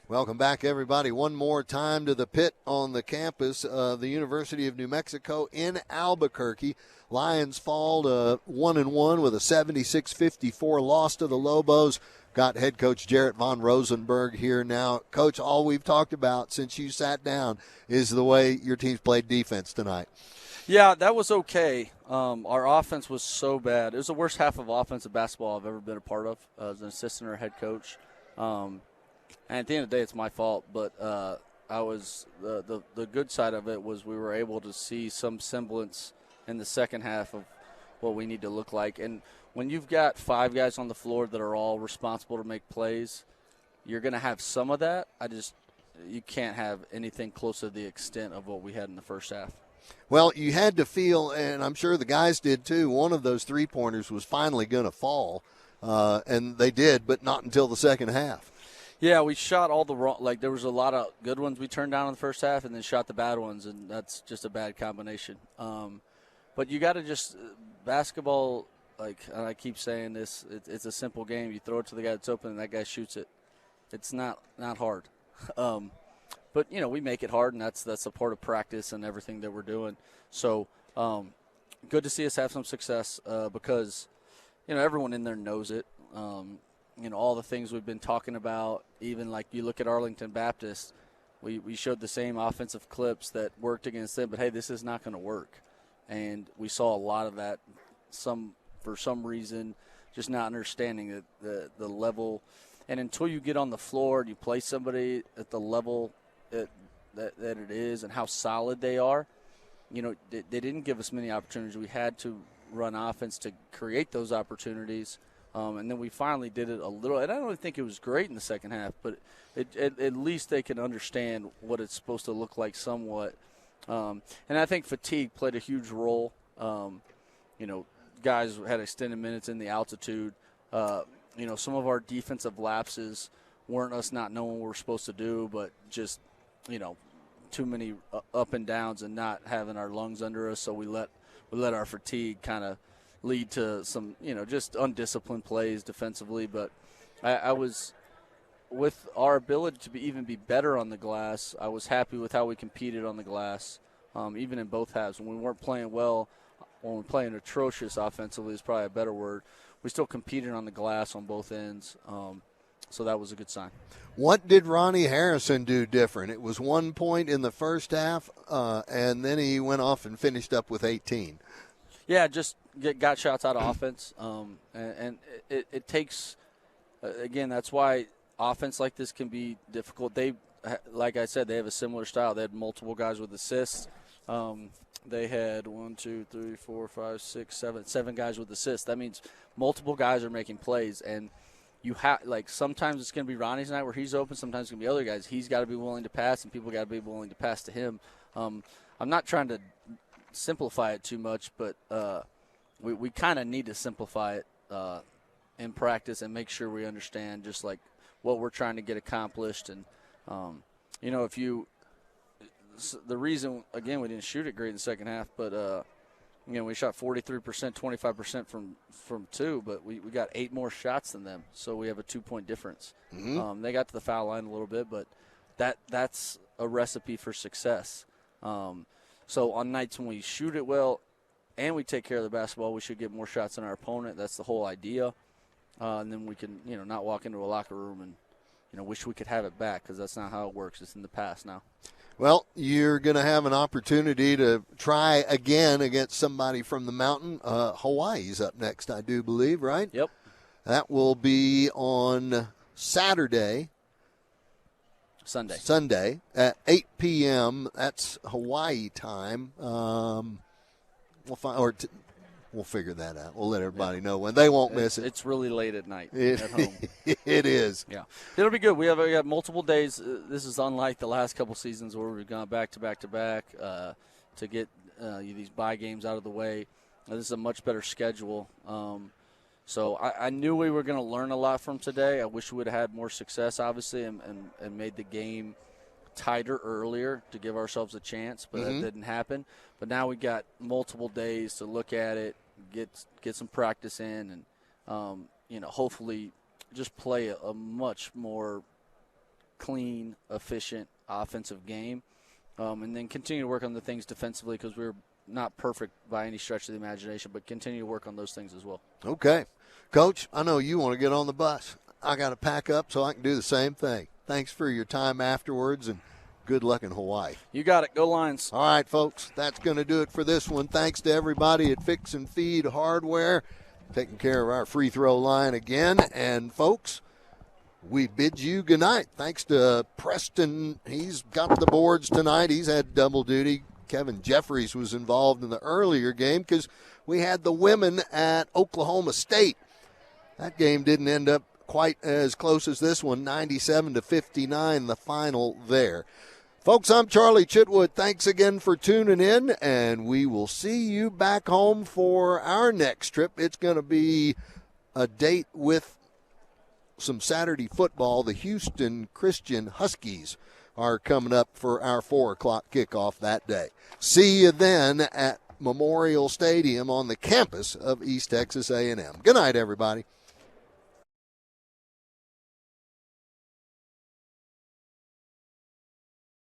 Welcome back, everybody, one more time to the pit on the campus of the University of New Mexico in Albuquerque. Lions fall to 1-1 with a 76-54 loss to the Lobos. Got head coach Jarrett Von Rosenberg here now. Coach, all we've talked about since you sat down is the way your team's played defense tonight. Yeah, that was okay. Our offense was so bad. It was the worst half of offensive basketball I've ever been a part of as an assistant or head coach. And at the end of the day, it's my fault. But I was the good side of it was we were able to see some semblance in the second half of what we need to look like. And when you've got 5 guys on the floor that are all responsible to make plays, you're going to have some of that. You can't have anything close to the extent of what we had in the first half. Well, you had to feel, and I'm sure the guys did too, one of those three-pointers was finally going to fall, and they did, but not until the second half. Yeah, we shot all the wrong – like there was a lot of good ones we turned down in the first half and then shot the bad ones, and that's just a bad combination. But you got to just – basketball, like and I keep saying this, it's a simple game. You throw it to the guy that's open and that guy shoots it. It's not hard. But, we make it hard, and that's a part of practice and everything that we're doing. So good to see us have some success because, everyone in there knows it. All the things we've been talking about, even like you look at Arlington Baptist, we showed the same offensive clips that worked against them, but, hey, this is not going to work. And we saw a lot of that for some reason, just not understanding the level. And until you get on the floor and you play somebody at the level that it is and how solid they are, they didn't give us many opportunities. We had to run offense to create those opportunities. And then we finally did it a little. And I don't think it was great in the second half, but at least they can understand what it's supposed to look like somewhat. And I think fatigue played a huge role. Guys had extended minutes in the altitude. Some of our defensive lapses weren't us not knowing what we're supposed to do, but just, too many up and downs and not having our lungs under us. So we let our fatigue kind of lead to some, just undisciplined plays defensively. But I was, with our ability to even be better on the glass, I was happy with how we competed on the glass, even in both halves. When we weren't playing well, when we're playing atrocious offensively is probably a better word, we still competed on the glass on both ends. So that was a good sign. What did Ronnie Harrison do different? It was 1 point in the first half, and then he went off and finished up with 18. Yeah, just got shots out of offense. And it takes, again, that's why offense like this can be difficult. They, like I said, they have a similar style. They had multiple guys with assists. They had 7 guys with assists. That means multiple guys are making plays, and you have sometimes it's going to be Ronnie's night where he's open. Sometimes it's going to be other guys. He's got to be willing to pass, and people got to be willing to pass to him. I'm not trying to simplify it too much, but we kind of need to simplify it in practice and make sure we understand just like what we're trying to get accomplished. And if you. The reason, again, we didn't shoot it great in the second half, but, we shot 43%, 25% from 2, but we got 8 more shots than them, so we have a 2-point difference. Mm-hmm. They got to the foul line a little bit, but that's a recipe for success. So on nights when we shoot it well and we take care of the basketball, we should get more shots than our opponent. That's the whole idea. And then we can, not walk into a locker room and, wish we could have it back because that's not how it works. It's in the past now. Well, you're going to have an opportunity to try again against somebody from the mountain. Hawaii's up next, I do believe, right? Yep. That will be on Sunday at 8 p.m. That's Hawaii time. We'll figure that out. We'll let everybody know when. They won't miss it. It's really late at night at home. It is. Yeah. It'll be good. We have multiple days. This is unlike the last couple seasons where we've gone back to back to back to get these bye games out of the way. This is a much better schedule. So I knew we were going to learn a lot from today. I wish we would have had more success, obviously, and made the game tighter earlier to give ourselves a chance, but that didn't happen. But now we got multiple days to look at it, get some practice in, and hopefully just play a much more clean, efficient offensive game, and then continue to work on the things defensively because we're not perfect by any stretch of the imagination, but continue to work on those things as well. Okay. Coach, I know you want to get on the bus. I got to pack up so I can do the same thing. Thanks for your time afterwards, and good luck in Hawaii. You got it. Go Lions. All right, folks, that's going to do it for this one. Thanks to everybody at Fix and Feed Hardware, taking care of our free throw line again. And, folks, we bid you good night. Thanks to Preston. He's got the boards tonight. He's had double duty. Kevin Jeffries was involved in the earlier game because we had the women at Oklahoma State. That game didn't end up quite as close as this one, 97-59, the final there. Folks, I'm Charlie Chitwood. Thanks again for tuning in, and we will see you back home for our next trip. It's going to be a date with some Saturday football. The Houston Christian Huskies are coming up for our 4 o'clock kickoff that day. See you then at Memorial Stadium on the campus of East Texas A&M. Good night, everybody.